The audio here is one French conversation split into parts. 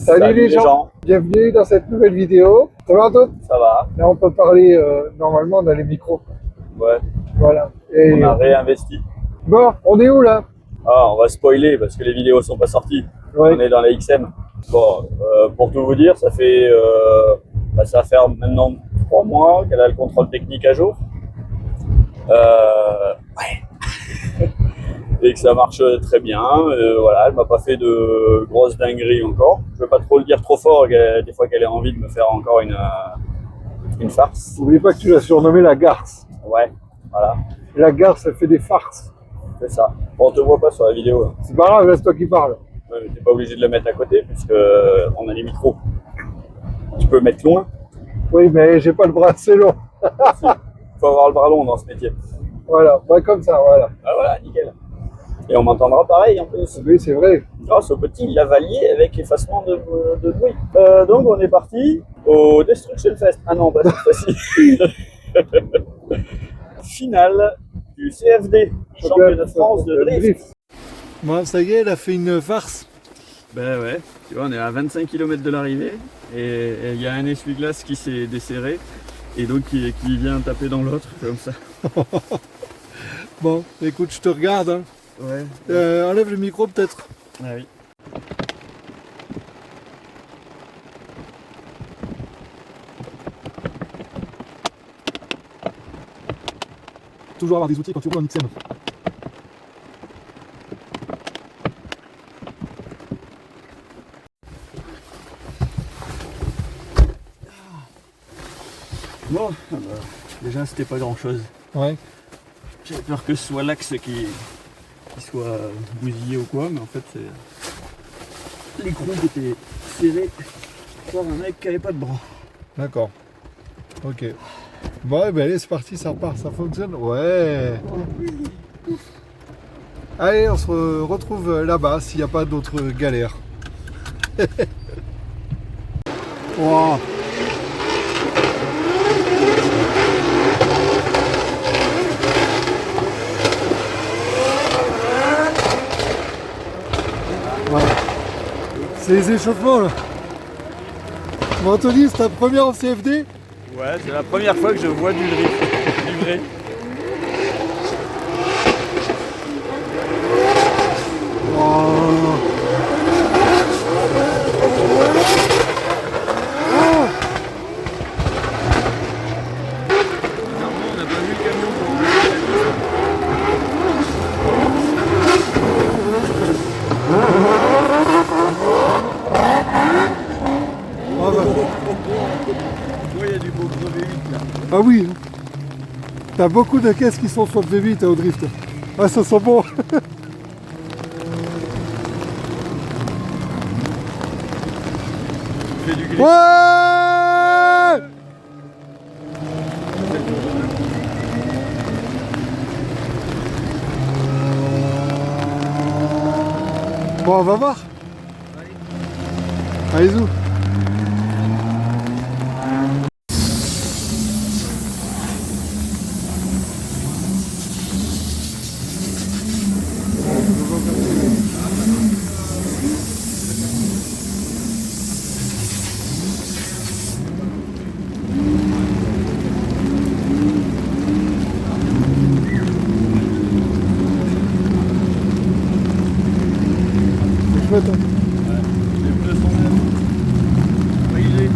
Salut les gens. Bienvenue dans cette nouvelle vidéo. Ça va Antoine? Ça va. Là on peut parler normalement dans les micros. Ouais. Voilà. Et On a réinvesti. bon, on est où là? Ah, on va spoiler parce que les vidéos sont pas sorties. Ouais. On est dans la XM. Bon, pour tout vous dire, ça va faire maintenant 3 mois qu'elle a le contrôle technique à jour. Ouais. Et que ça marche très bien. Voilà, elle m'a pas fait de grosses dingueries encore. Je veux pas trop le dire trop fort, des fois qu'elle ait envie de me faire encore une farce. N'oublie pas que tu l'as surnommée la garce. Ouais, voilà. La garce, elle fait des farces. C'est ça. Bon, on te voit pas sur la vidéo. C'est pas grave, là c'est toi qui parles. Ouais, mais t'es pas obligé de le mettre à côté puisque on a les micros. Tu peux mettre loin. Oui, mais j'ai pas le bras assez long. Faut avoir le bras long dans ce métier. Voilà, ouais, comme ça, voilà. Ah voilà, nickel. Et on m'entendra pareil en plus. Oui, c'est vrai. Grâce au petit lavalier avec effacement de bruit. Donc on est parti au Destruction Fest. Ah non, pas cette fois-ci. Finale du CFD, championnat de France de drift. Bon, ça y est, elle a fait une farce. Ben ouais, tu vois, on est à 25 km de l'arrivée et il y a un essuie-glace qui s'est desserré et donc qui vient taper dans l'autre comme ça. Bon, écoute, je te regarde. Hein. Ouais. Enlève le micro peut-être. Ah oui. Toujours avoir des outils quand tu roules en XM. Bon, déjà c'était pas grand chose. Ouais. J'avais peur que ce soit l'axe qui soit bousillé ou quoi, mais en fait c'est l'écrou qui était serré par un mec qui avait pas de bras. D'accord. Ok. Bon, ben allez, c'est parti, ça repart, ça fonctionne. Ouais. Allez, on se retrouve là-bas s'il n'y a pas d'autres galères. Wow. Ouais. C'est les échauffements là. Bon, Anthony, c'est ta première en CFD? Ouais, c'est la première fois que je vois du drift, du vrai. Oh. Bizarrement, on n'a pas vu le camion pour Ah bah. il y a du beau gros V8 là. Ah oui, t'as beaucoup de caisses qui sont sur le V8 au drift. Ah, ça sent bon. Il fait du glitch. Ouais. Bon, on va voir. Allez-y. C'est chouette, hein. Les pneus sont neufs. Brisés.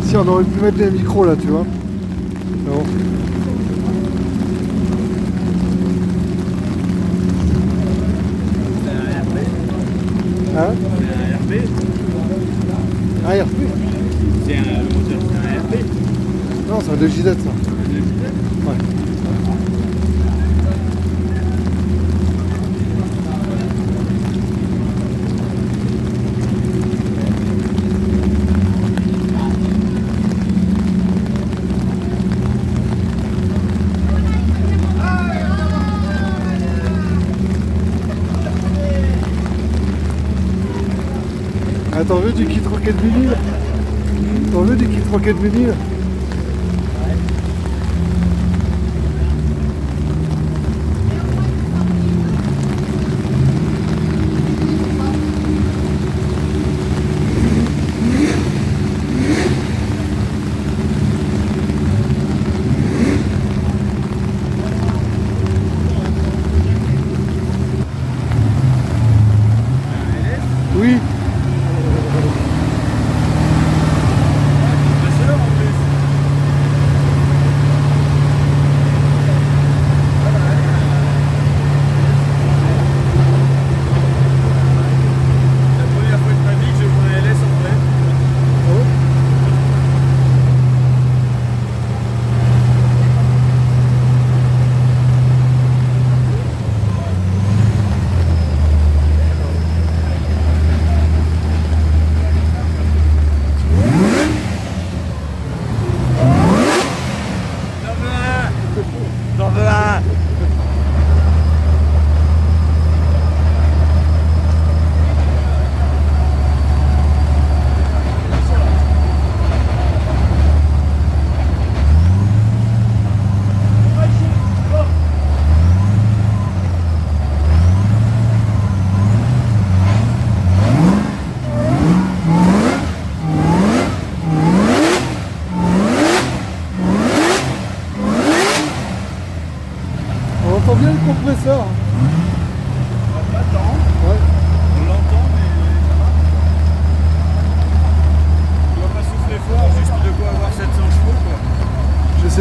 Si on aurait pu mettre les micros là, tu vois. C'est bon. C'est un RP. Hein? C'est un RP. Ah, RP? Le moteur, c'est un RP. Non, c'est un 2JZ ça. Ouais. Ah, t'en veux du kit Rocket vinyle? T'en veux du kit Rocket vinyle?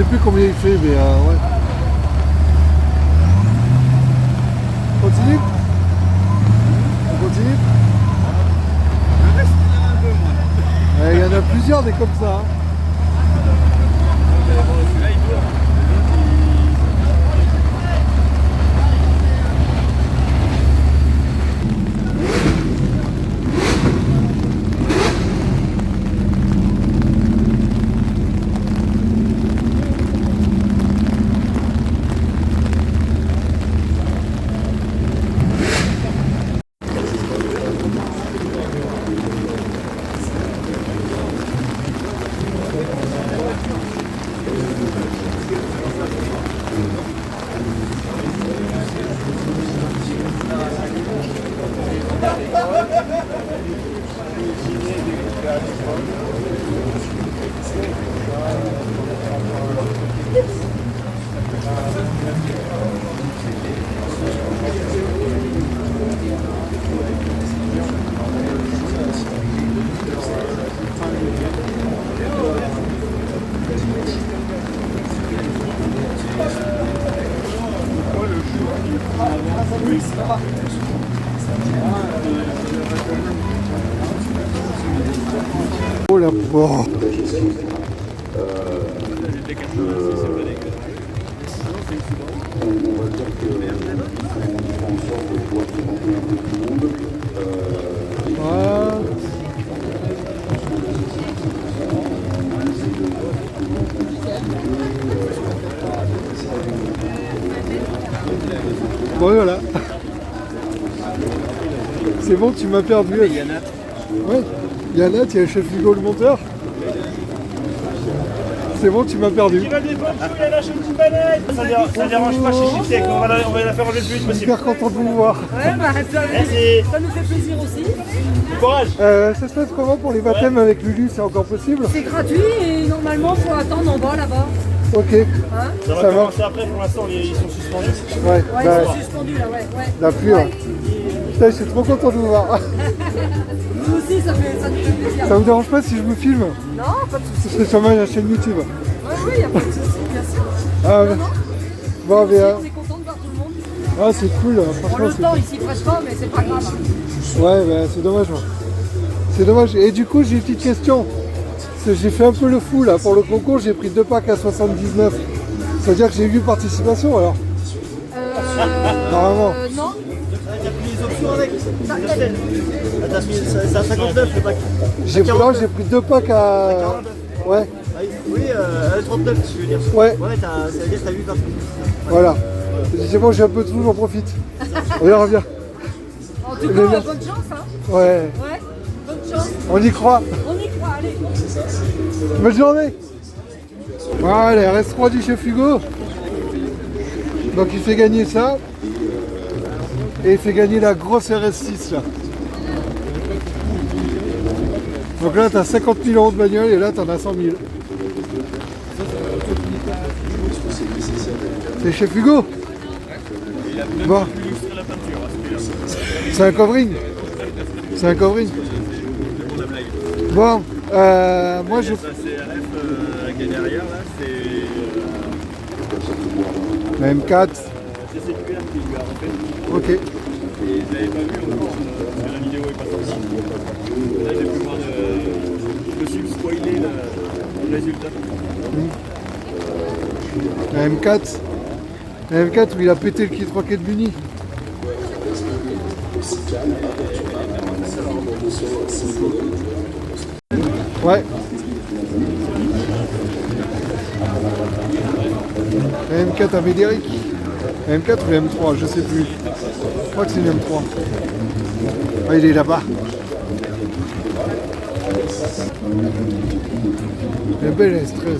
plus combien il fait, mais ouais. Continue. On continue. Il y en a plusieurs des comme ça. Hein. Oh la porte. Bon voilà. C'est bon, tu m'as perdu. Ouais. Yanat, il y a le chef Hugo le monteur. C'est bon, tu m'as perdu. Il va des bonnes couilles à la chaîne du panel. Ça dérange pas chez Chiptech, on va la faire enlever le plus Je suis possible. super content de vous voir. Ouais, bah, ça nous fait plaisir aussi. Courage. Ça se passe comment pour les baptêmes avec Lulu? C'est encore possible? C'est gratuit et normalement, il faut attendre en bas là-bas. Ok. Hein Ça va Ça va. commencer après, pour l'instant ils sont suspendus. Ouais, Ouais, bah, ils sont suspendus là, ouais. la pluie. Ouais. Putain, je suis trop content de vous voir. Nous aussi, ça nous fait plaisir. Ça vous dérange pas si je vous filme? Non, pas de soucis. Ce serait sur ma chaîne YouTube. Oui, il n'y a pas de soucis, bien sûr. Ah, Non, non. bon, mais, On est content de voir tout le monde. ah, c'est cool. Bon, Franchement, le c'est temps, il s'y prête pas, mais c'est pas grave. ouais, bah, c'est dommage. Moi. C'est dommage. Et du coup, j'ai une petite question. J'ai fait un peu le fou là. Pour le concours, j'ai pris 2 packs à 79. Ça veut dire que j'ai eu participation alors? Normalement. Non. T'as pris les options avec. T'as mis c'est à 59 le pack. J'ai pris 2 packs à. Ouais, Oui, à 39 je veux dire. ouais, Ouais, ça veut dire que t'as 8 partout. voilà. C'est bon, j'ai un peu de tout, j'en profite. On verra bien. En tout cas, bonne chance, hein. Ouais, Ouais, bonne chance. on y croit. On y croit, allez. Bonne journée. Voilà, il reste 3 du chef Hugo. Donc il fait gagner ça. Et il fait gagner la grosse RS6 là. Donc là t'as 50 000 euros de bagnole et là t'en as 100 000. C'est chef Hugo. Bon. C'est un covering. C'est un covering. Bon, moi je... Ça CRF qui est derrière là, c'est La M4. CCQR qui lui a refait. Ok. Et je l'avais pas vu encore parce que la vidéo est pas sortie. Là j'ai pu voir je me suis spoilé le résultat. La M4. La M4 où il a pété le kit rocket Bunny. Ouais. La M4 à Médéric. La M4 ou la M3, je sais plus. Je crois que c'est une M3. Ah, il est là-bas. La belle S13.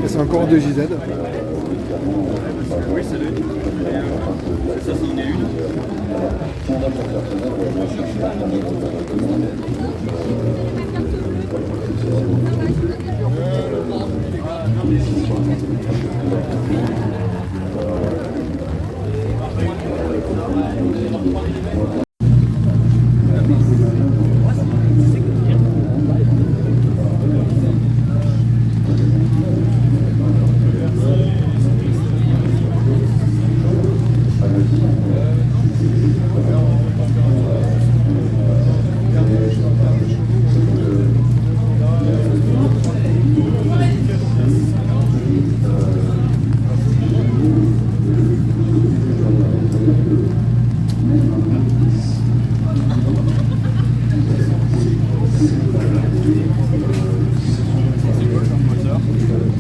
Et c'est encore en 2JZ. Oui, c'est lui. Ça, c'en est une.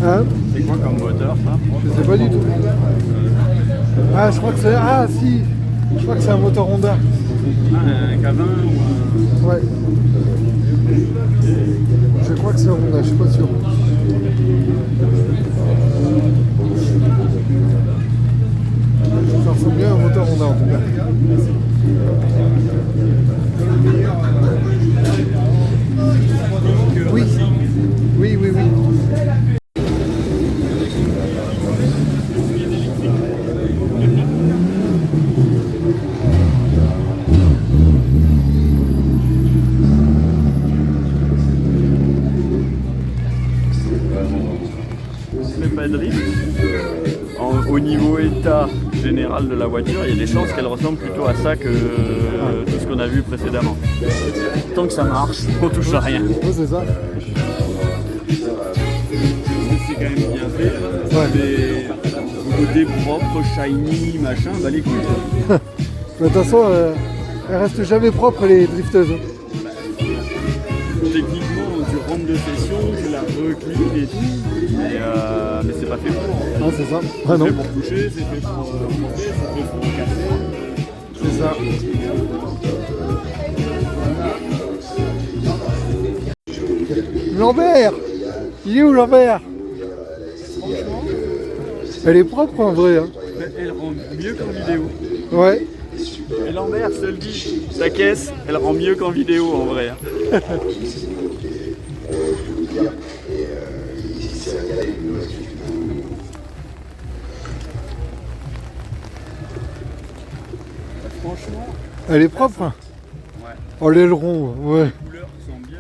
Hein? C'est quoi comme moteur ça? Je sais pas du tout. Ah, je crois que c'est... Ah, si. Je crois que c'est un moteur Honda. Un K20 ou un... Ouais. Je crois que c'est un Honda, je suis pas sûr. Ça ressemble bien à un moteur Honda en tout cas. Oui. Oui, oui, oui. Pas de drift. Au niveau état général de la voiture, il y a des chances qu'elle ressemble plutôt à ça que tout ce qu'on a vu précédemment. Tant que ça marche, on touche à rien. Ouais, c'est ça. C'est quand même bien fait. Ouais. Des côtés propres, shiny, machin, bah les couilles. Mais de toute façon, elles restent jamais propres les drifteuses. Techniquement, tu rentres de session, tu la reclines et tout, mais c'est pas fait pour. Ah, c'est ça. Ah C'est non. fait pour toucher, c'est fait pour monter, c'est fait pour casser. C'est ça. Lambert! Il est où Lambert? Elle est propre en vrai. Hein. Elle rend mieux qu'en vidéo. Ouais. Et Lambert, je te le dis, ta caisse, elle rend mieux qu'en vidéo en vrai. Hein. Franchement, Elle est propre. Hein. ouais. Oh l'aileron, ouais. Les couleurs sont bien.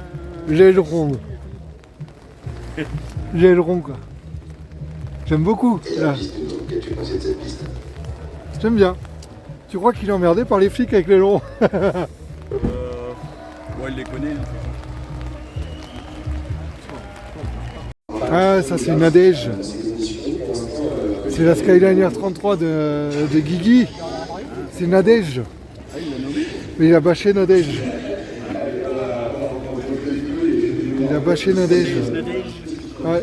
L'aileron. L'aileron quoi. J'aime beaucoup. Là. J'aime bien. Tu crois qu'il est emmerdé par les flics avec l'aileron? Ouais, il les connaît. Hein. Ah, ça c'est une Nadège. C'est la Skyliner 33 de Guigui. C'est Nadège. Mais il a bâché Nadège. Il a bâché Nadège. Ouais.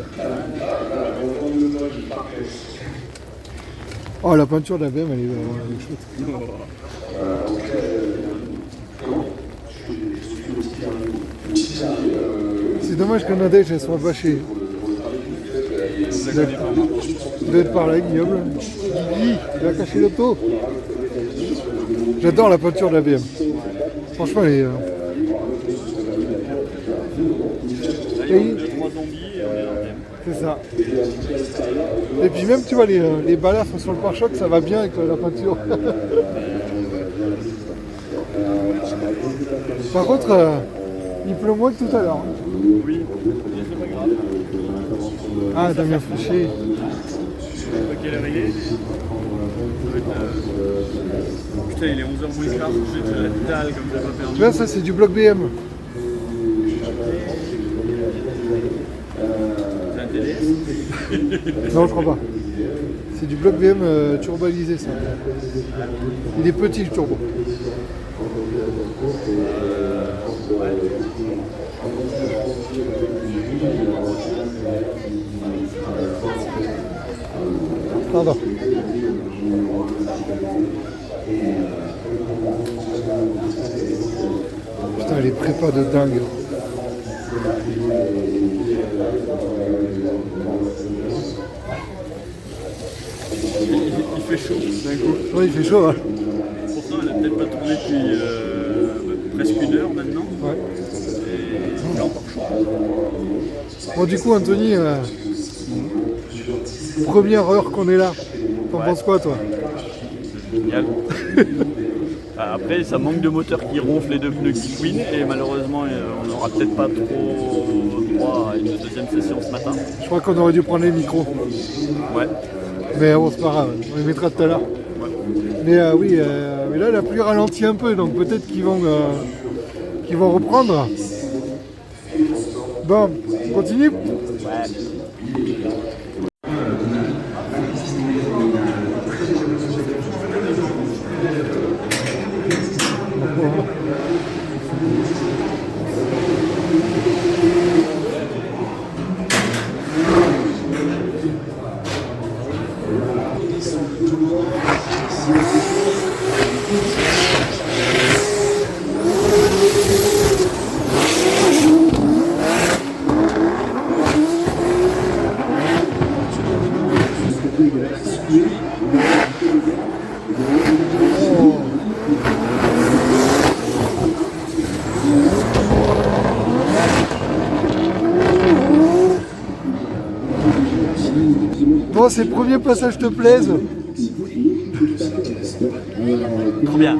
Oh, la peinture de la BM, elle est chouette. C'est dommage que Nadège elle soit bâchée. Doit être par là, Guillaume. Guigui, il a caché l'auto. J'adore la peinture de la BM. Franchement, elle est. C'est ça. Et puis même, tu vois, les balafres sur le pare-choc, ça va bien avec la peinture. Par contre, il pleut moins que tout à l'heure. Oui, c'est pas grave. Ah, Damien Fouché. Quelle heure il est? Putain, il est 11h moins quart, j'ai de la dalle comme ça pas perdu. Tu vois, ça c'est du bloc BM. C'est un TDS? Non, je crois pas. C'est du bloc BM turbalisé, ça. Il est petit, le turbo. Pardon. Putain, les prépas de dingue. fait chaud d'un coup. Ouais, il fait chaud, hein. Pourtant, elle a peut-être pas tourné depuis presque 1 heure maintenant. Ouais. Et il est encore chaud. Bon, du coup, Anthony, première heure qu'on est là. T'en penses quoi, toi? Génial. Après, ça manque de moteur qui ronfle et de pneus qui couinent. Et malheureusement, on n'aura peut-être pas trop droit à une deuxième session ce matin. Je crois qu'on aurait dû prendre les micros. Ouais. Mais bon, c'est pas grave, on les mettra tout à l'heure. Mais oui, mais là la pluie ralentit un peu, donc peut-être qu'ils vont reprendre. Bon, on continue. Bon, ces premiers passages te plaisent? Trop bien.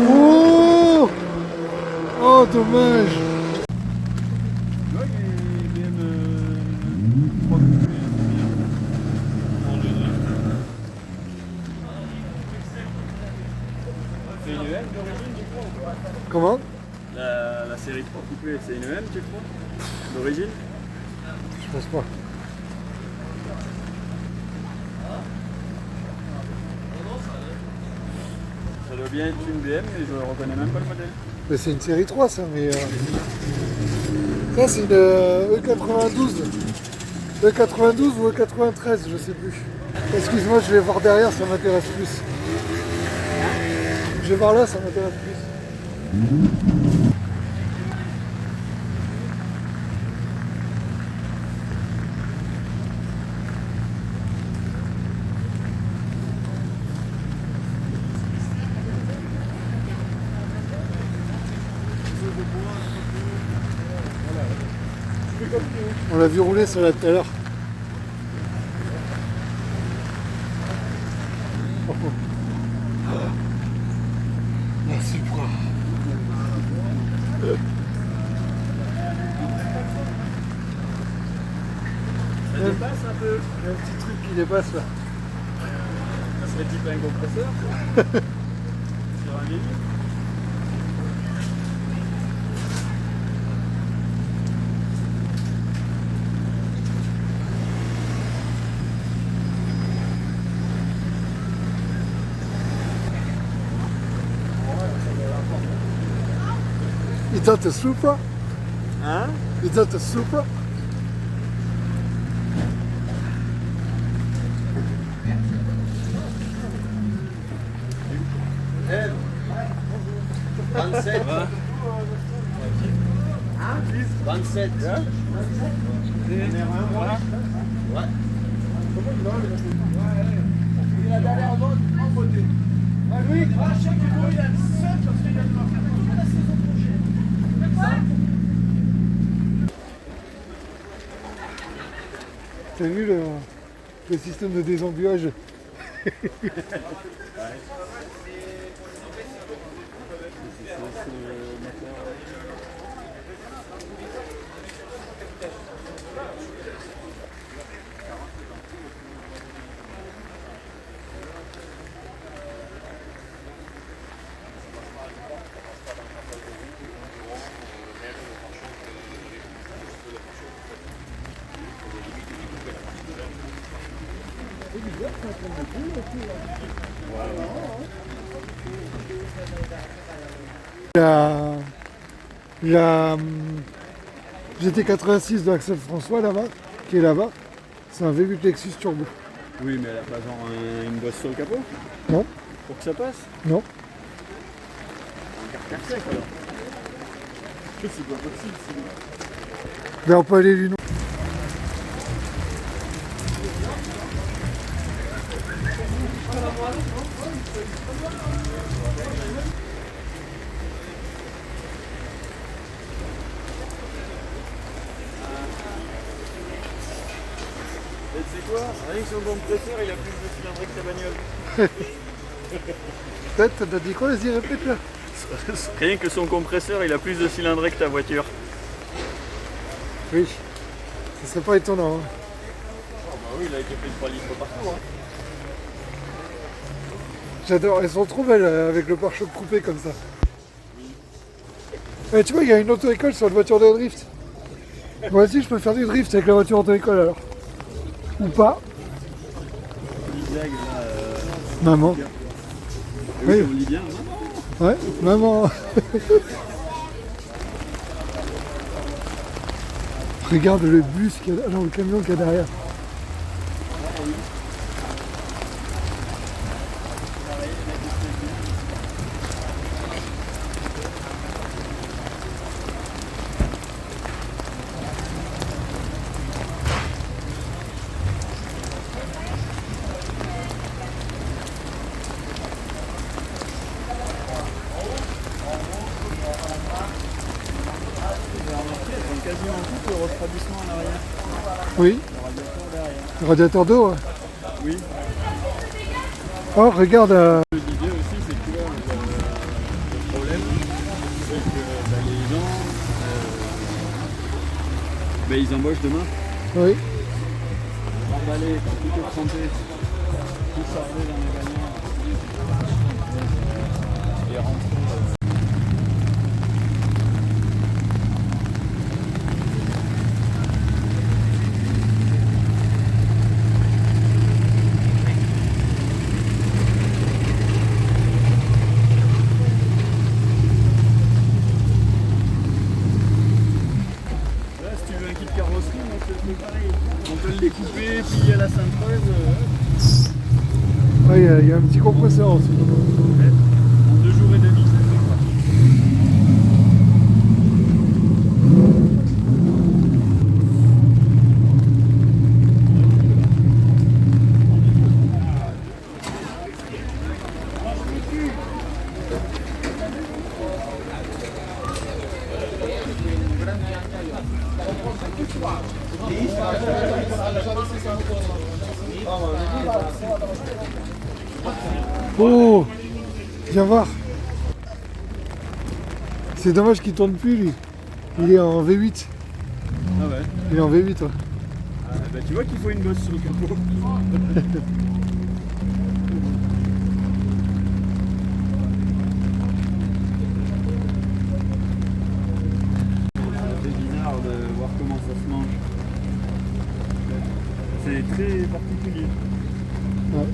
Oh, oh, dommage. C'est une EM d'origine, tu crois ou pas? Comment? La série 3 coupée, c'est une EM, tu crois? D'origine? Je pense pas. Ça doit bien être une BM, mais je ne reconnais même pas le modèle. Mais c'est une série 3 ça, mais ça c'est une E92. E92 ou E93, je sais plus. Excuse-moi, je vais voir derrière, ça m'intéresse plus. Je vais voir là, ça m'intéresse plus. On l'a vu rouler sur là tout à l'heure. La Supra. Ça dépasse un peu. Il y a un petit truc qui dépasse là. Ça serait type un compresseur. Sur un débit. Is that a Supra? Hein? Is that a Supra? T'as vu le système de désembuage? La GT86 de Axel François là-bas, qui est là-bas, c'est un V8 Lexus Turbo. Oui, mais elle a pas genre une bosse sur le capot Non, pour que ça passe? non. Carter sec alors. C'est pas possible sinon. Mais on peut aller lui non. Et tu sais quoi? Rien que son compresseur, il a plus de cylindrée que ta bagnole. Peut-être, t'as dit quoi? Vas-y, répète là. Rien que son compresseur, il a plus de cylindrée que ta voiture. Oui, ça serait pas étonnant. Hein. Oh bah oui, il a été fait de 3 litres partout. Hein. J'adore, elles sont trop belles avec le pare-choc coupé comme ça. Eh, tu vois, il y a une auto-école sur une voiture de drift. Moi aussi, je peux faire du drift avec la voiture auto-école alors. Ou pas. Zigzag, là, Maman. oui, Oui. on lit bien. Ouais, maman. Regarde le bus qu'il y a, non, le camion qu'il y a derrière. Quasiment tout le refroidissement à l'arrière. Oui, Le radiateur derrière. le radiateur d'eau. Ouais. Oui. Oh, regarde. L'idée aussi, c'est que le problème, c'est que les gens, ils embauchent demain. Oui. Emballés, quand tout est trempé, tout chargé dans les bagnoles. Et rentrer. Si tu veux un kit carrosserie, on te le fait pareil. On peut le découper, plier à la cintreuse. Ouais, il y a un petit compresseur aussi. En 2 jours et demi, ça fait quoi? Oh, viens voir. C'est dommage qu'il tourne plus lui. Il est en V8. Ah ouais. Il est en V8, ouais. Bah, tu vois qu'il faut une bosse sur le capot. C'est bizarre de voir comment ça se mange. C'est très particulier. Ouais.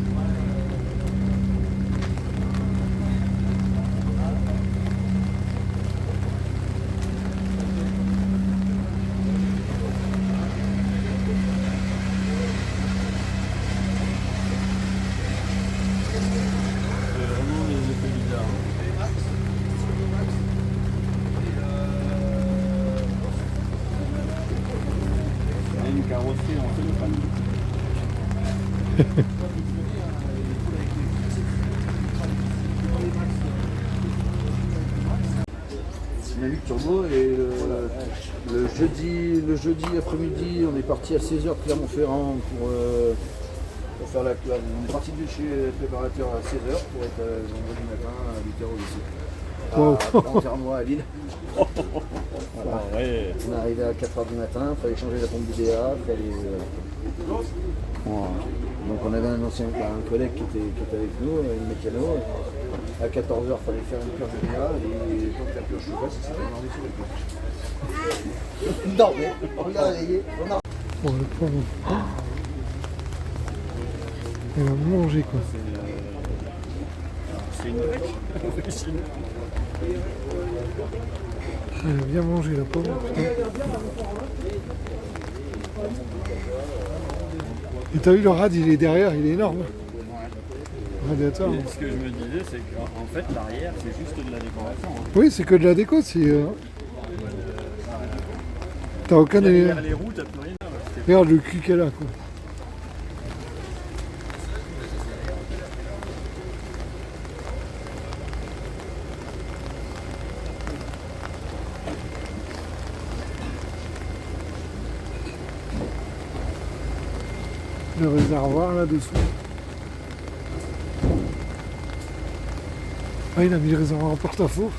C'est vraiment des effets bizarres. Il y a une carrosserie en téléphone. Dynamique turbo et le jeudi après-midi on est parti à 16h Clermont-Ferrand pour faire une partie de chez préparateur à 16h pour être vendredi matin à 8h au lycée. À Lanternois à Lille. Voilà. Ah ouais. On est arrivé à 4h du matin, il fallait changer la pompe du DA, donc on avait un collègue qui était avec nous, une mécano. À 14h, il fallait faire une purge de DA et tant que la purge se fasse, il s'est endormi sur le pont. Non mais on l'a réveillé, on a... Oh, le pauvre. Il va manger quoi. C'est une brique. Elle a bien mangé la pauvre. Putain. Et t'as vu le rad, il est derrière, il est énorme. Radiateur. Et ce que je me disais, c'est qu'en fait, l'arrière, c'est juste de la décoration. Hein. Oui, c'est que de la déco. T'as aucun délire. Derrière les roues, t'as plus rien. Regarde le cul qu'elle a, quoi. Le réservoir là-dessous. Ah, il a mis le réservoir en porte-à-faux.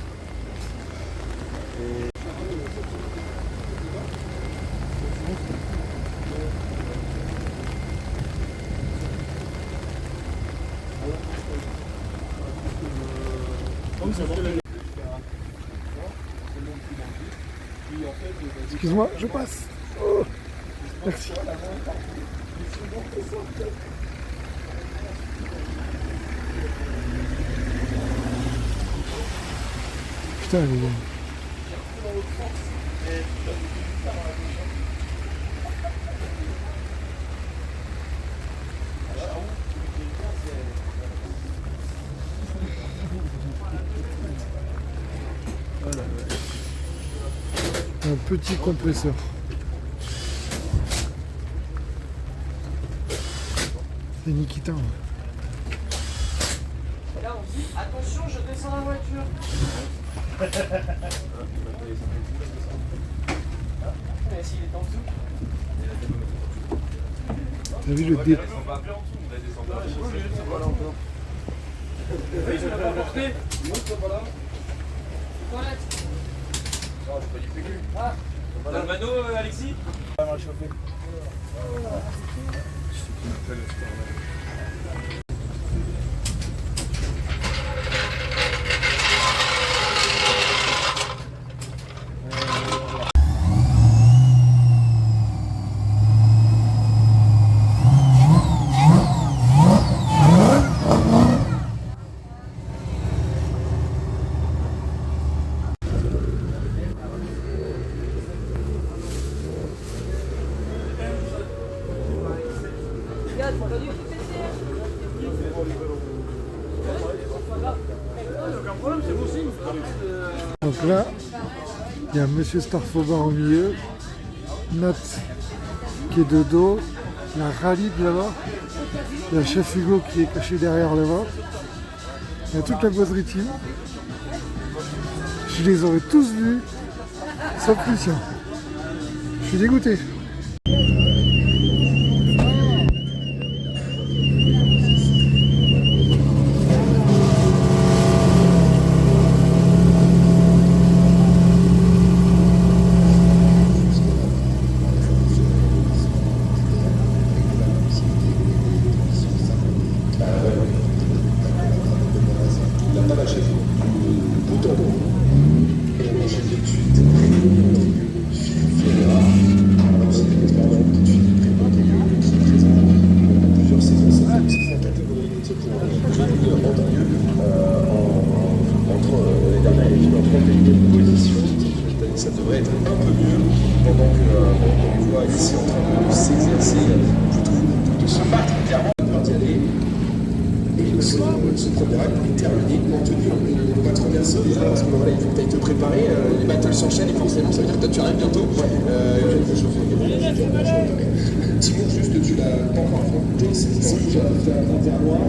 Excuse-moi, je passe. Oh, merci. Putain, les gars. Un petit compresseur. C'est Nikita. Ouais. Et là, on dit attention, je descends la voiture. Mais s'il est en dessous. T'as vu le dé... Oui, je l'ai pas porté. Ah, t'as le mano, Alexis? On va réchauffer. Donc là, il y a Monsieur Starfobar au milieu, Nat qui est de dos, il y a Khalid là-bas, il y a Chef Hugo qui est caché derrière là-bas, il y a toute la boiserie team. Je les aurais tous vus, sauf Lucien. Je suis dégoûté. Ça devrait être un peu mieux pendant qu'on voit ici en train de s'exercer, plutôt de se battre clairement d'y aller. Et ce premier acte est terminé, maintenu. On va te remercier déjà parce que voilà, il faut que tu ailles te préparer. Les battles s'enchaînent et forcément ça veut dire que toi tu arrives bientôt. Quelque chose de petit mot juste, tu l'as pas encore affronté, c'est un interroir.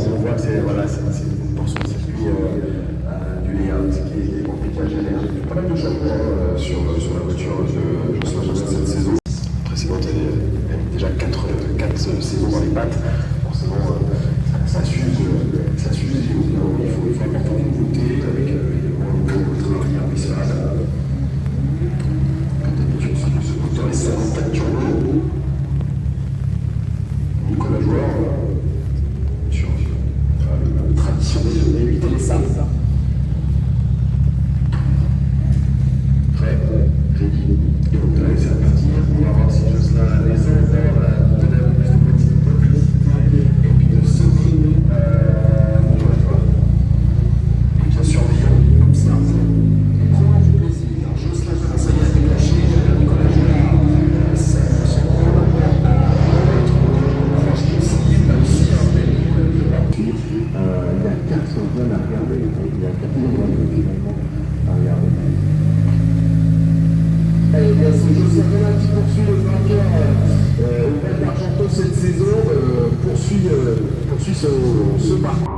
On voit que c'est une portion de circuit du layout qui est compliqué à gérer. Eh bien, c'est Joseph Bellin qui poursuit le vainqueur au Val d'Argenton cette saison, poursuit ce parcours.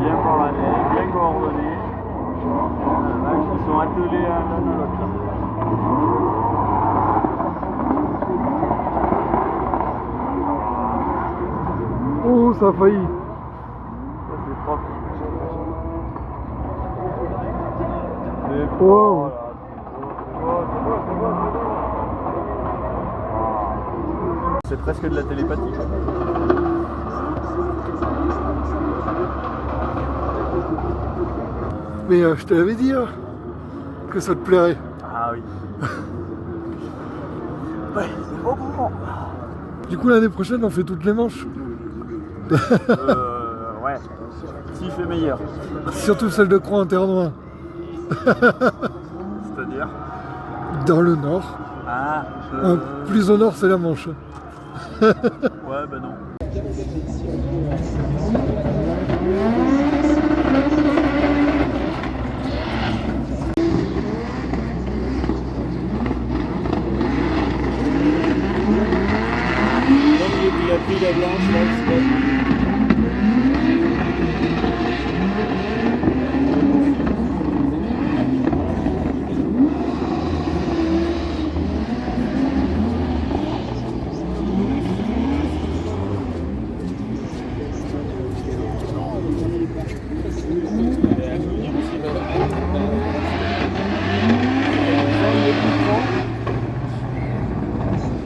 Bien coordonnés, bien coordonnés. Ils sont attelés à l'un à l'autre. Oh, ça a failli. Ça c'est propre. C'est Wow. C'est presque de la télépathie. Mais je te l'avais dit que ça te plairait. Ah oui. Ouais, c'est bon moment. Du coup, l'année prochaine, on fait toutes les manches. Ouais. S'il fait meilleur. Surtout celle de Croix en Terre-Noire. C'est-à-dire Dans le nord. Ah. Plus au nord, c'est la Manche. Ouais, bah non. Il a pris la blanche là,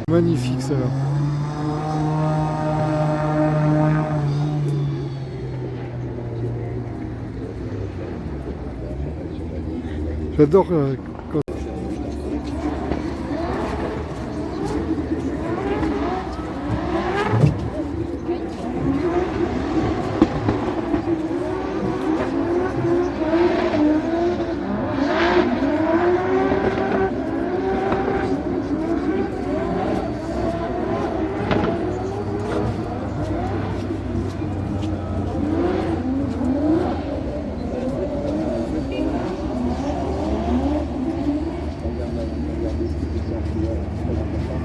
Magnifique, ça là. J'adore quand...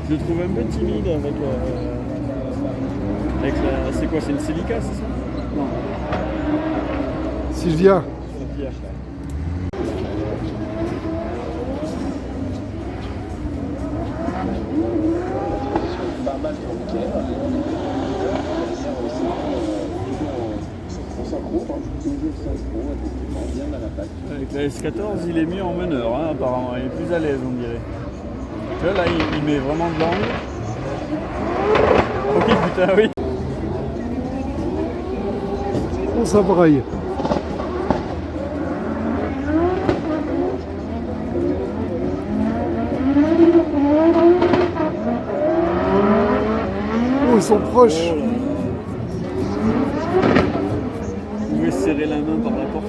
Je le trouve un peu timide avec la... C'est quoi, c'est une Celica, c'est ça? Non. Sylvia. Sylvia. Pas mal pour Mickaël. On s'accroche, toujours synchro, bien à l'attaque. Avec la S14, il est mis en meneur, hein, apparemment. Il est plus à l'aise, on dirait. Tu vois, là, il met vraiment de l'angle. Oh oui, putain, oui. On s'abraille. Oh, ils sont proches. Vous pouvez serrer la main par la porte.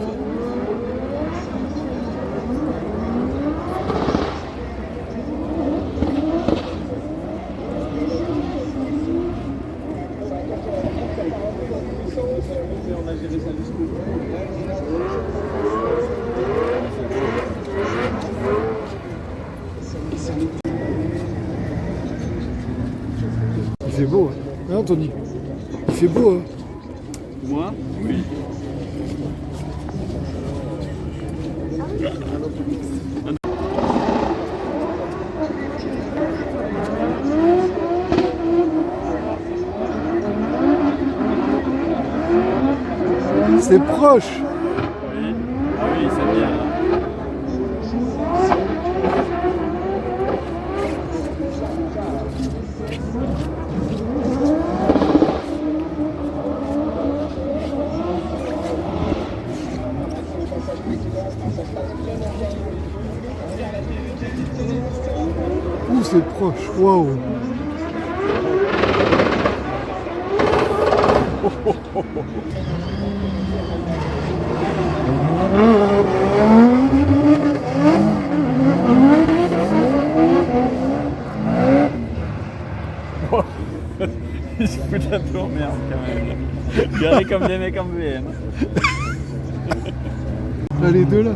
On a géré ça jusqu'au bout. Il fait beau, hein, Anthony? Il fait beau, hein? Moi? Oui. C'est proche. Oui. Ah oui, c'est bien. Ouh, c'est proche. Waouh. Ils se foutent un peu en merde quand même. Garés comme des mecs en VM. Là, les deux là.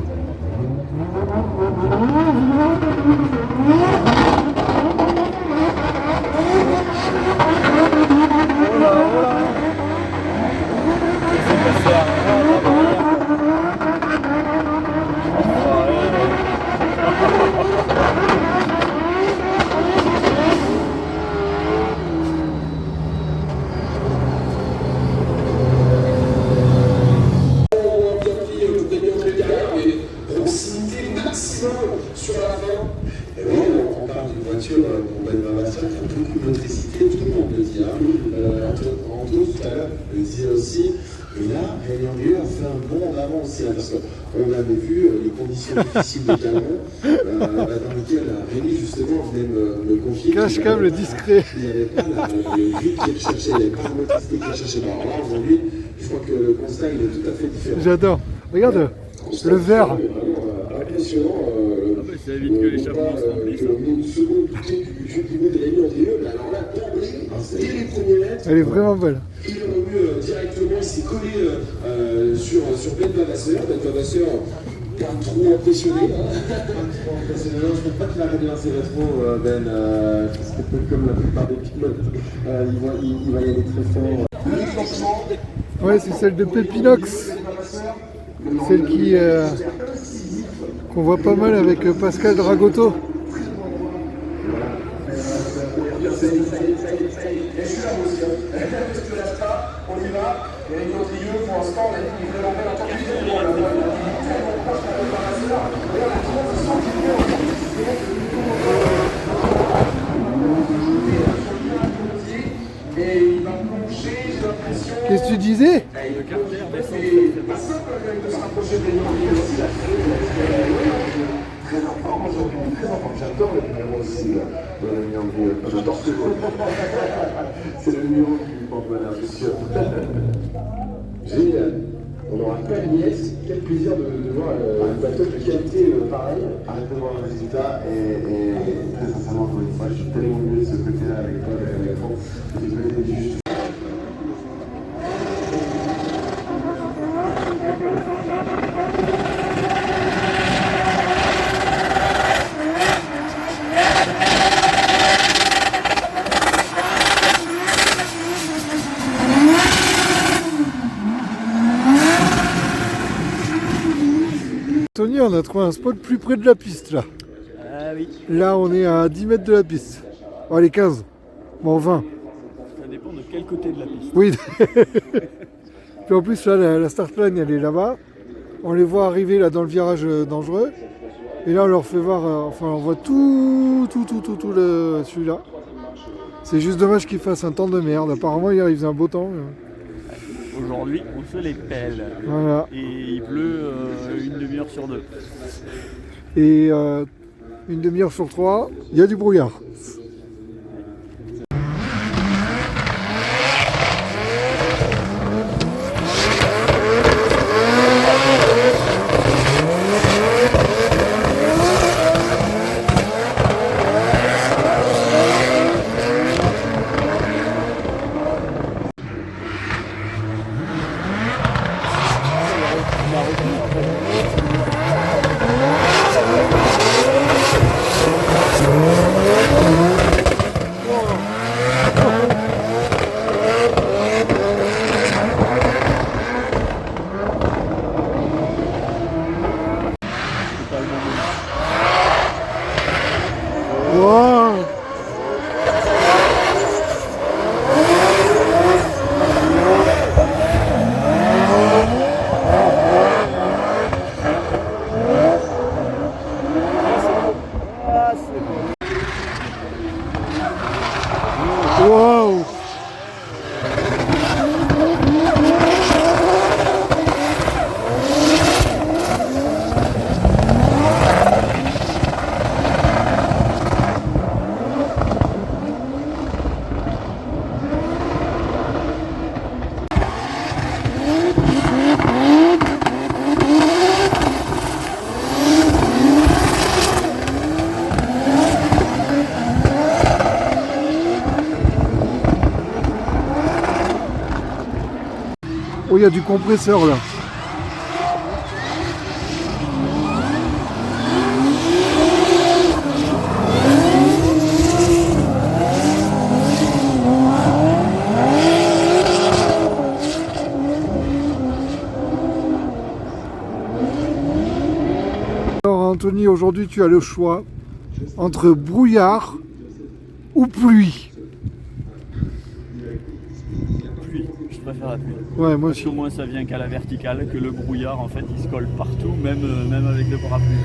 Sur la fin, et oui, on parle d'une voiture pour Ben Mavasser qui a beaucoup de motricité, tout le monde le dit. Anto tout à l'heure le disait aussi. Et là, Rémi Angueux a fait un bond en avant aussi, parce qu'on avait vu les conditions difficiles de Cameron, dans lesquelles Rémi justement venait me confier. Cache quand même le discret. Il n'y avait pas le rythme qu'il recherchait, il n'y avait pas la motricité qu'il recherchait. Alors là, aujourd'hui, je crois que le constat il est tout à fait différent. J'adore. Regarde le vert. Impressionnant. Ça évite que les chapeaux se remplissent. Une seconde du bout de Rémi Andrieux, mais alors là, d'emblée, dès les premiers mètres, Elle est vraiment belle. il remue directement, il s'est collé sur Ben Mavasser. Ben Mavasser, pas trop impressionné. Non, je trouve pas qu'il a redélancé rétro, Ben, parce que comme la plupart des pilotes, il va y aller très fort. Ouais, c'est celle de Pépinox. Celle qui qu'on voit pas mal avec Pascal Dragotto. On y va, et Rémi Andrieux, pour l'instant, on a dit qu'il est vraiment belle en tant que tellement proche de Ben Mavasser. D'ailleurs, la transition qu'il fait, et il va plonger, j'ai l'impression. Qu'est-ce que tu disais? Le carter descend. C'est simple quand même de se rapprocher de Rémi Andrieux aussi. Très en forme aujourd'hui, très en forme. J'adore le numéro aussi de Rémi Andrieux. J'adore ce jeu. C'est le numéro qui lui porte malheur, je suis sûr. Génial. On n'aura pas une nièce. Quel plaisir de voir un bateau de qualité pareil. Arrête de voir le résultat et très sincèrement, encore une fois, je suis tellement mieux de ce côté-là avec toi, avec toi. J'ai donné juste. Tony, on a trouvé un spot plus près de la piste là. Ah oui, Là, on est à 10 mètres de la piste. Oh, allez, 15. Bon, 20. ça dépend de quel côté de la piste. Oui. Puis en plus, là, la start line, elle est là-bas. On les voit arriver là dans le virage dangereux. Et là, on leur fait voir, enfin, on voit tout celui-là. C'est juste dommage qu'il fasse un temps de merde. Apparemment, hier, il faisait un beau temps. Aujourd'hui, on se les pèle. Voilà. Et il pleut une demi-heure sur deux. Et une demi-heure sur 3, il y a du brouillard. Wow. Wow. Oh, il y a du compresseur là. Alors Anthony, aujourd'hui tu as le choix entre brouillard ou pluie. Pluie, je préfère la pluie. Ouais, moi Parce aussi. qu'au moins ça vient qu'à la verticale, que le brouillard en fait il se colle partout, même avec le parapluie.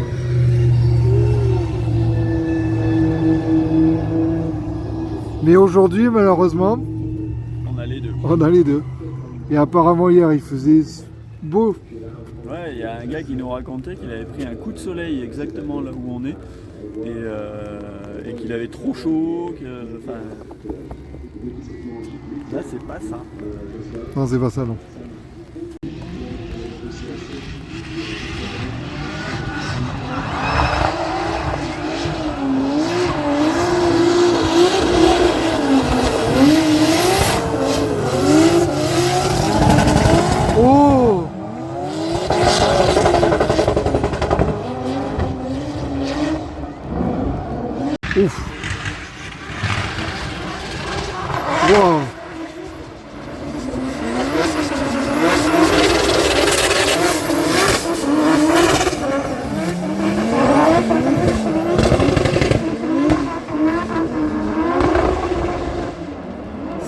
Mais aujourd'hui, malheureusement, On a les deux. on a les deux. Et apparemment hier, il faisait beau. Ouais, il y a un gars qui nous racontait qu'il avait pris un coup de soleil exactement là où on est et qu'il avait trop chaud. Enfin, là c'est pas ça. Non, c'est pas ça, non. Oh! Ouf! Wow!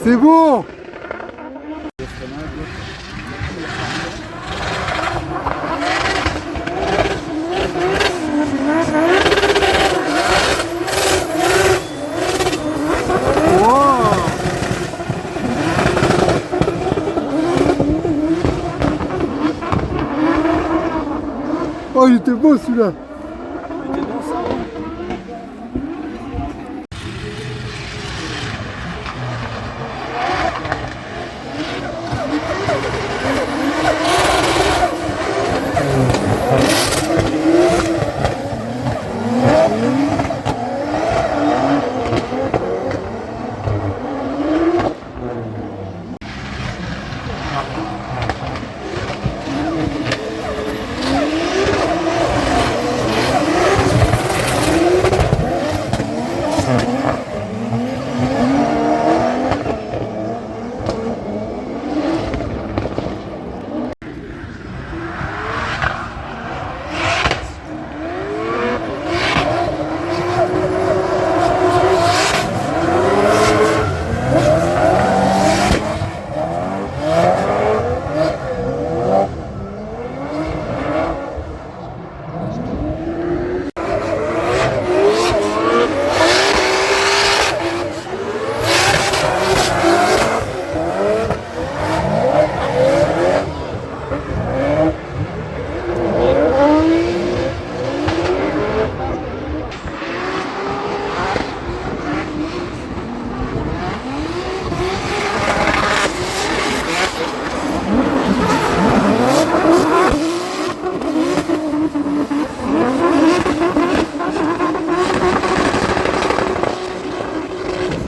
C'est bon! Oh, il était beau celui-là.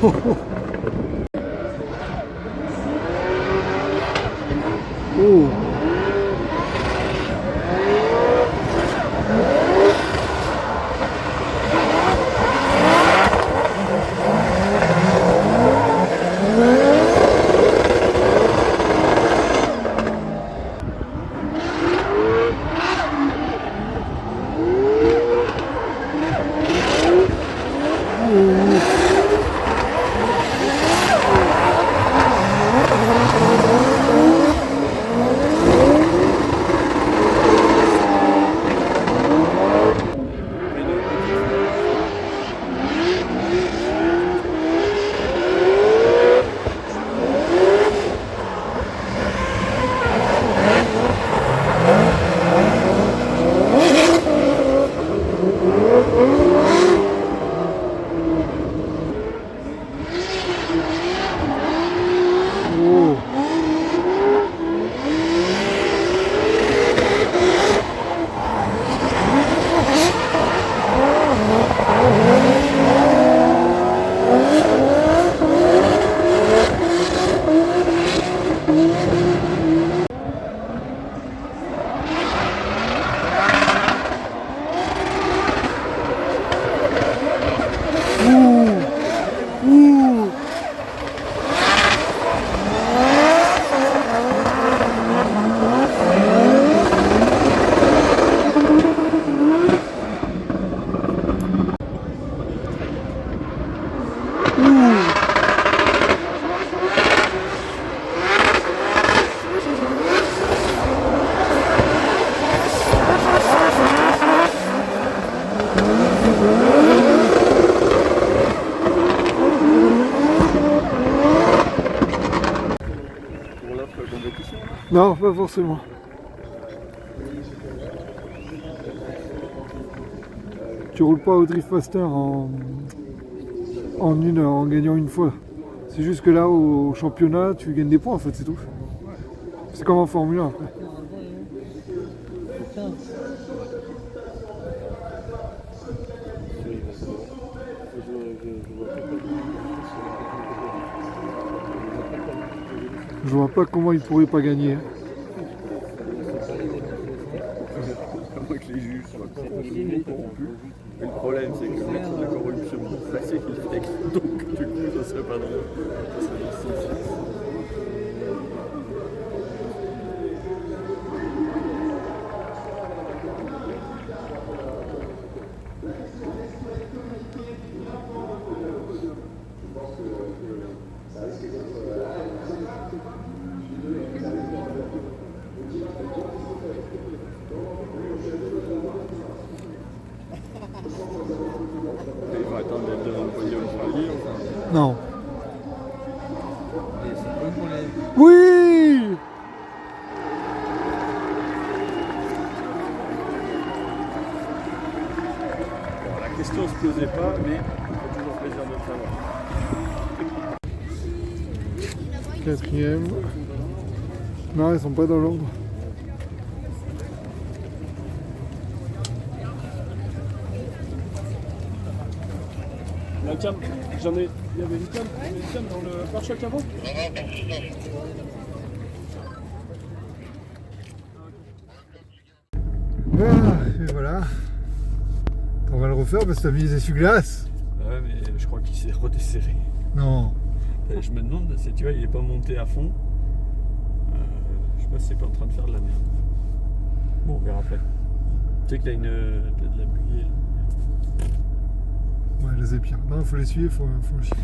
Oh. Non, pas forcément. Tu roules pas au Drift Master en gagnant une fois. C'est juste que là, au championnat, tu gagnes des points en fait, c'est tout. C'est comme en Formule 1 après. Je vois pas comment il pourrait pas gagner. Comment que les juges soient complètement corrompus. Mais le problème, c'est que le maître de la corruption, c'est qu'il flexe. Donc, du coup, ça serait pas drôle. Ça serait difficile. Il va attendre d'être devant le podium pour le dire. Non. Oui! Bon, la question se posait pas, mais ça fait toujours plaisir de le savoir. Quatrième. Non, ils sont pas dans l'ordre. La cam, il y avait une cam dans le pare-choc avant. Et voilà. On va le refaire parce que t'as mis les essuie-glaces. Ouais, mais je crois qu'il s'est redesserré. Non. Je me demande si tu vois, il est pas monté à fond. Je sais pas si c'est pas en train de faire de la merde. Bon, on verra après. Tu sais qu'il y a de la buée là. Ouais, les épires. Non, il faut l'essuyer, faut le chier.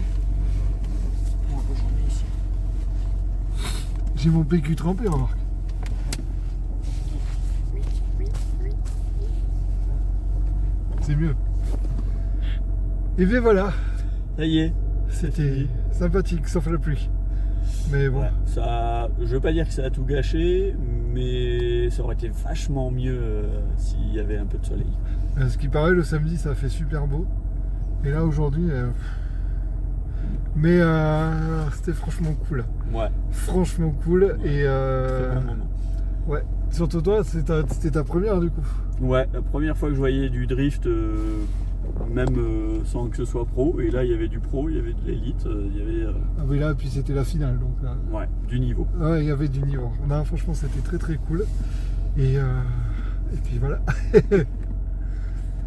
J'ai mon PQ trempé, remarque. C'est mieux. Et bien voilà. Ça y est. C'était sympathique, sauf la pluie. Mais bon. Ouais, ça, je veux pas dire que ça a tout gâché, mais ça aurait été vachement mieux s'il y avait un peu de soleil. Ce qui paraît, le samedi, ça a fait super beau. Et là, aujourd'hui... Mais c'était franchement cool. Ouais. Franchement cool. Ouais. Et C'était un bon moment. ouais. Surtout toi, c'était ta première du coup. Ouais, la première fois que je voyais du drift, même sans que ce soit pro. Et là, il y avait du pro, il y avait de l'élite, il y avait... Ah oui, là, puis c'était la finale. Donc, ouais, du niveau. ouais, il y avait du niveau. Non, franchement, c'était très très cool. Et puis voilà.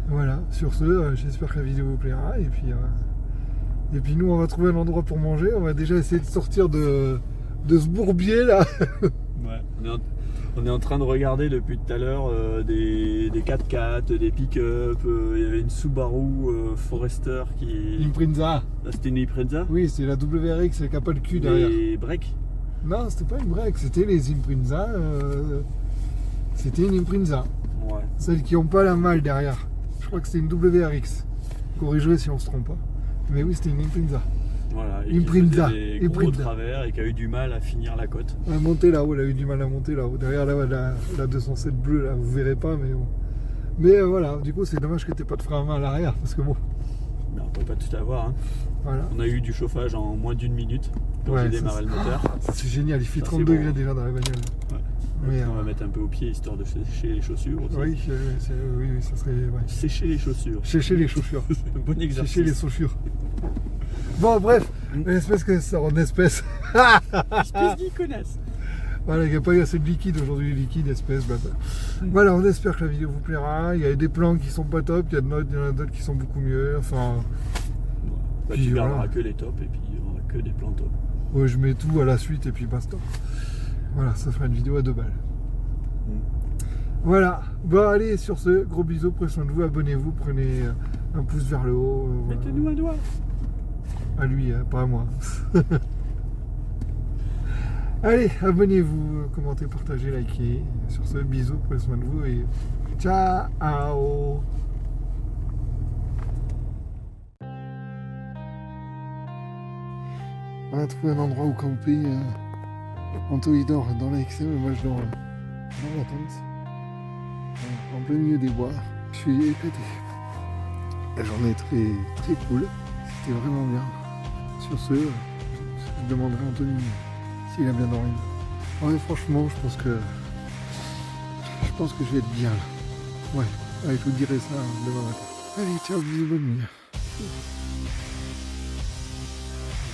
Voilà, sur ce, j'espère que la vidéo vous plaira. Et puis nous, on va trouver un endroit pour manger. On va déjà essayer de sortir de ce bourbier là. Ouais, on est en train de regarder depuis tout à l'heure des 4x4, des pick-up. Il y avait une Subaru Forester qui... Impreza. Ah, c'était une Impreza. Oui, c'est la WRX qui n'a pas le cul derrière. Les breaks. Non, c'était pas une break, c'était les Impreza. C'était une Impreza. Ouais. Celles qui n'ont pas la malle derrière. Je crois que c'était une WRX. Corrigerez si on se trompe pas. Mais oui, c'était une Impreza. Voilà, et Impreza. qui faisait des gros travers et qui a eu du mal à finir la côte. Elle a monté là-haut, elle a eu du mal à monter là-haut. Derrière la 207 bleue, là, vous verrez pas, mais bon. Mais voilà, du coup, c'est dommage que t'aies pas de frein à main à l'arrière, parce que bon. Mais on peut pas tout avoir. Hein. Voilà. On a eu du chauffage en moins d'une minute quand j'ai démarré le moteur. Ça, c'est génial, il fait Ça, 30 c'est degrés bon. déjà dans la bagnole. Ouais. Mais, on va mettre un peu au pied histoire de sécher les chaussures aussi. Oui, oui, ça serait. Ouais. Sécher les chaussures. Sécher les chaussures. C'est un bon exercice. Sécher les chaussures. Bon, bref, l'espèce que ça rend espèce. Espèce d'y connaissent. Voilà, il n'y a pas eu assez de liquide aujourd'hui, liquide, espèce, blabla. Voilà, on espère que la vidéo vous plaira. Il y a des plans qui sont pas top, il y en a d'autres qui sont beaucoup mieux. Enfin. Bah, Puis tu garderas voilà. que les tops et puis il n'y aura que des plans top. Ouais, je mets tout à la suite et puis basta. Voilà, ça fera une vidéo à 2 balles. Voilà, bon allez, sur ce, gros bisous, prenez soin de vous, abonnez-vous, prenez un pouce vers le haut. Mettez-nous un doigt. À lui, pas à moi. Allez, abonnez-vous, commentez, partagez, likez. Sur ce, bisous, prenez soin de vous et ciao. On a trouvé un endroit où camper Anto il dort dans la XM et moi je dors dans la tente. En plein milieu des bois. Je suis éclaté. La journée est très cool. C'était vraiment bien. Sur ce, je demanderai à Anthony s'il a bien dormi. Ouais, franchement, je pense que je vais être bien là. Ouais, je vous dirai ça demain matin. Allez, ciao, bisous, bonne nuit.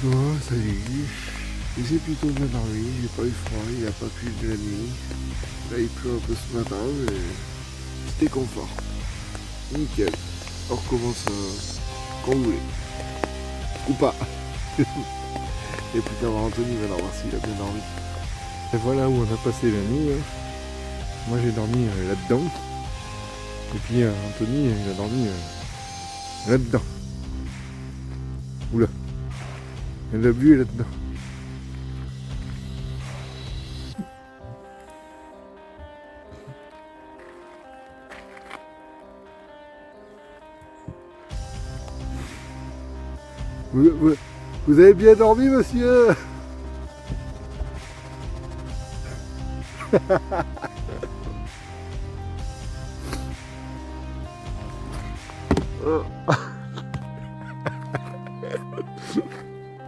Bon, salut. J'ai plutôt bien dormi, j'ai pas eu froid, il a pas plu de la nuit. Là, il pleut un peu ce matin, mais c'était confort. Nickel. On recommence quand vous voulez. Ou pas. Et plus qu'à voir Anthony, il va voir s'il a bien dormi. Et voilà où on a passé la nuit. Moi j'ai dormi là-dedans. Et puis Anthony il a dormi là-dedans. Oula. Il a bu là-dedans. Vous avez bien dormi, monsieur?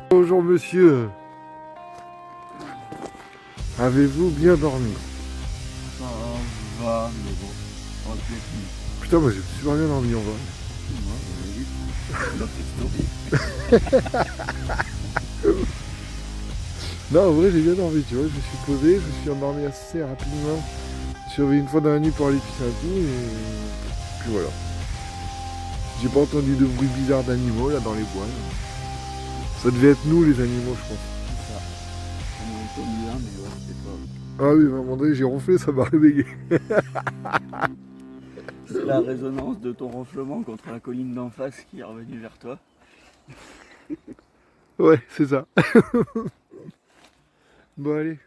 Bonjour, monsieur. Avez-vous bien dormi? Ça va, mais bon, on ne peut plus. Putain, moi j'ai super bien dormi en vrai. Non, en vrai, j'ai bien dormi, tu vois. Je me suis posé, je me suis endormi assez rapidement. Je suis réveillé une fois dans la nuit pour aller pisser un coup et puis voilà. J'ai pas entendu de bruit bizarre d'animaux là dans les bois. Ça devait être nous les animaux, je pense. C'est ça. On est entendu un, mais ouais, c'était pas. Ah oui, à un moment donné, j'ai ronflé, ça m'a réveillé. C'est la résonance de ton ronflement contre la colline d'en face qui est revenue vers toi. Ouais, c'est ça. Bon, allez.